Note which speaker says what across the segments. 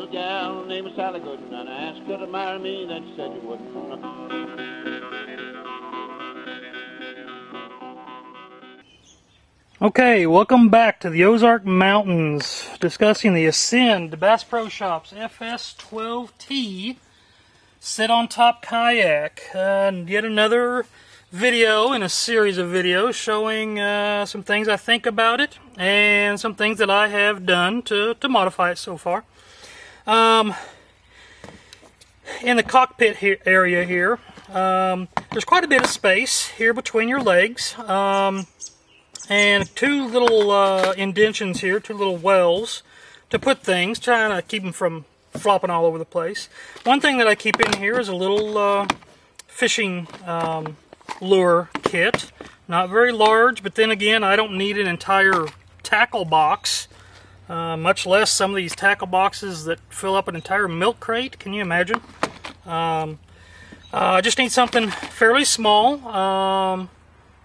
Speaker 1: little gal named Sally Gooden, and I asked her to marry me, then she said you wouldn't.
Speaker 2: Okay, welcome back to the Ozark Mountains, discussing the Ascend Bass Pro Shops FS12T Sit on Top Kayak. And yet another video in a series of videos showing some things I think about it and some things that I have done to modify it so far. In the cockpit area here, there's quite a bit of space here between your legs. And two little indentions here, two little wells to put things, trying to keep them from flopping all over the place. One thing that I keep in here is a little fishing lure kit. Not very large, but then again, I don't need an entire tackle box, much less some of these tackle boxes that fill up an entire milk crate. Can you imagine? I just need something fairly small.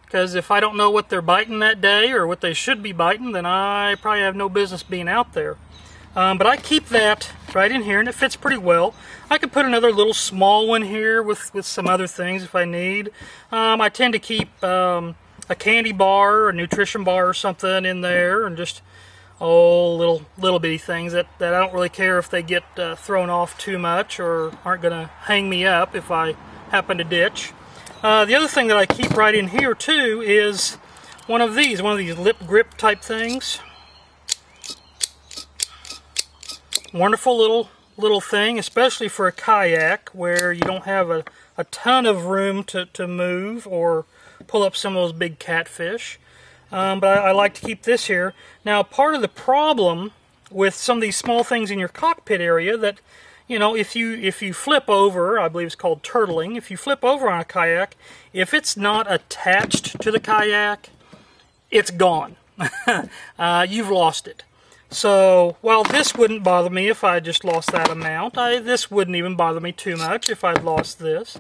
Speaker 2: Because if I don't know what they're biting that day or what they should be biting, then I probably have no business being out there. But I keep that right in here, and it fits pretty well. I could put another little small one here with some other things if I need. I tend to keep a candy bar or a nutrition bar or something in there, and just little bitty things that I don't really care if they get thrown off too much or aren't going to hang me up if I happen to ditch. The other thing that I keep right in here too is one of these lip grip type things. Wonderful little thing, especially for a kayak where you don't have a ton of room to move or pull up some of those big catfish. But I like to keep this here. Now, part of the problem with some of these small things in your cockpit area that, you know, if you flip over, I believe it's called turtling, if you flip over on a kayak, if it's not attached to the kayak, it's gone. You've lost it. So, while this wouldn't bother me if I just lost that amount, this wouldn't even bother me too much if I'd lost this.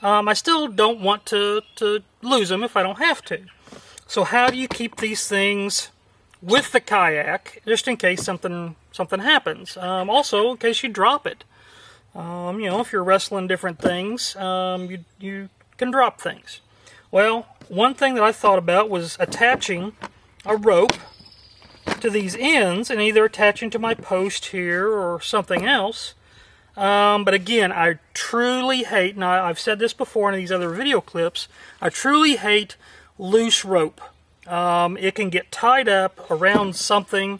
Speaker 2: I still don't want to lose them if I don't have to. So how do you keep these things with the kayak, just in case something happens? Also, in case you drop it. You know, if you're wrestling different things, you can drop things. Well, one thing that I thought about was attaching a rope to these ends and either attaching to my post here or something else. But again, I truly hate, and I've said this before in these other video clips, I truly hate loose rope. It can get tied up around something,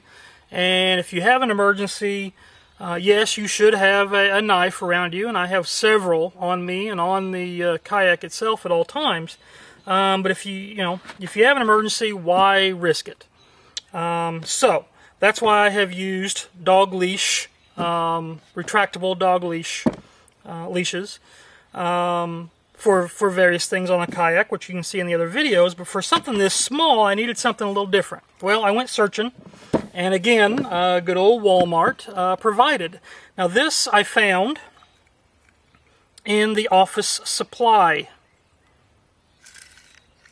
Speaker 2: and if you have an emergency, yes, you should have a knife around you, and I have several on me and on the kayak itself at all times. But if you have an emergency, why risk it? So that's why I have used dog leash, retractable dog leash leashes for various things on a kayak, which you can see in the other videos. But for something this small, I needed something a little different. Well, I went searching. And again, good old Walmart provided. Now this I found in the office supply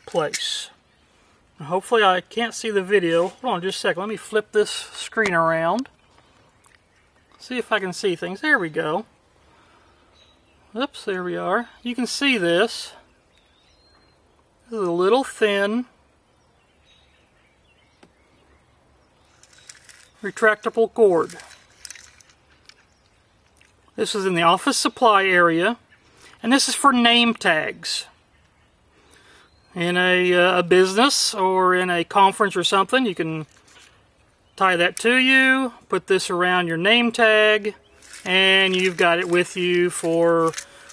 Speaker 2: place. And hopefully I can't see the video. Hold on just a second. Let me flip this screen around. See if I can see things. There we go. Oops, there we are. You can see this. This is a little thin retractable cord. This is in the office supply area, and this is for name tags. In a business or in a conference or something, you can tie that to you, put this around your name tag, and you've got it with you for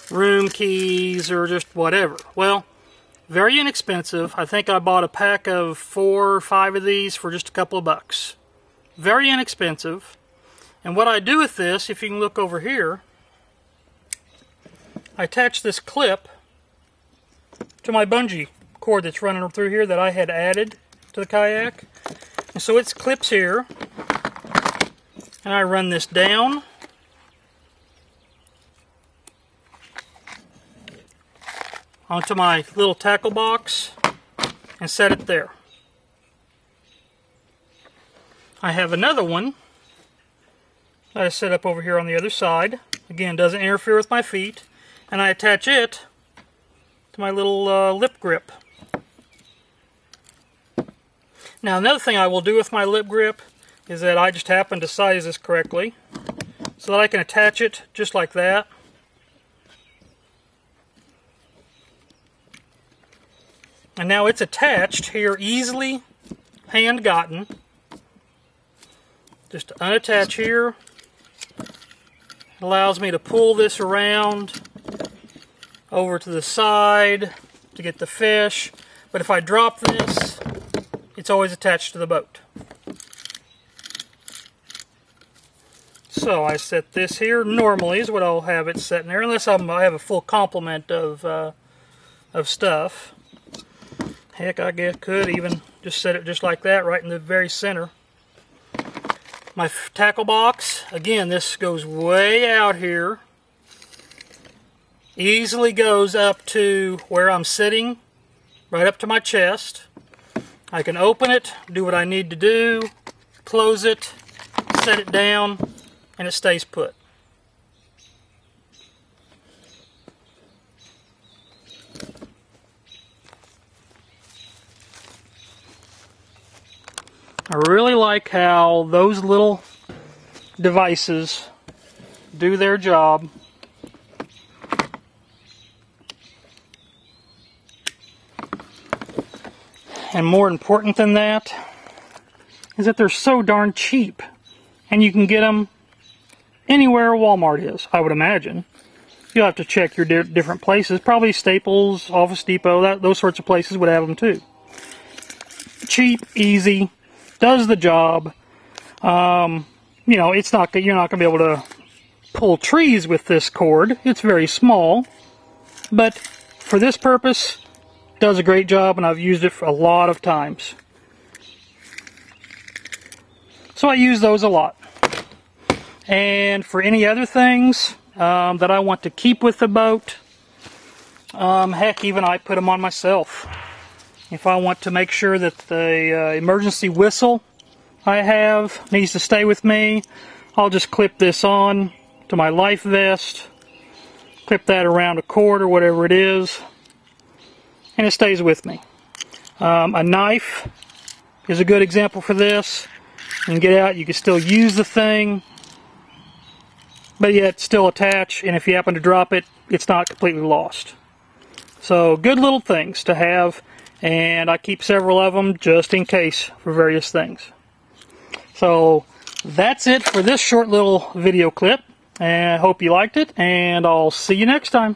Speaker 2: room keys or just whatever. Well, very inexpensive. I think I bought a pack of 4 or 5 of these for just a couple of bucks. Very inexpensive. And what I do with this, if you can look over here, I attach this clip to my bungee cord that's running through here that I had added to the kayak. And so it clips here, and I run this down onto my little tackle box and set it there. I have another one So I set up over here on the other side. Again, doesn't interfere with my feet. And I attach it to my little lip grip. Now another thing I will do with my lip grip is that I just happen to size this correctly so that I can attach it just like that. And now it's attached here, easily hand gotten. Just to unattach here. It allows me to pull this around over to the side to get the fish. But if I drop this, it's always attached to the boat. So I set this here. Normally is what I'll have it set in there, unless I have a full complement of stuff. Heck, I guess could even just set it just like that, right in the very center. My tackle box, again, this goes way out here. Easily goes up to where I'm sitting, right up to my chest. I can open it, do what I need to do, close it, set it down, and it stays put. I really like how those little devices do their job. And more important than that is that they're so darn cheap. And you can get them anywhere Walmart is, I would imagine. You'll have to check your different places. Probably Staples, Office Depot, those sorts of places would have them too. Cheap, easy, does the job. You know, you're not going to be able to pull trees with this cord. It's very small. But for this purpose, does a great job, and I've used it for a lot of times. So I use those a lot. And for any other things that I want to keep with the boat, heck, even I put them on myself. If I want to make sure that the emergency whistle I have needs to stay with me, I'll just clip this on to my life vest, clip that around a cord or whatever it is, and it stays with me. A knife is a good example for this. You can get out, you can still use the thing, but yet still attach, and if you happen to drop it, it's not completely lost. So good little things to have, and I keep several of them just in case for various things. So that's it for this short little video clip, and I hope you liked it, and I'll see you next time.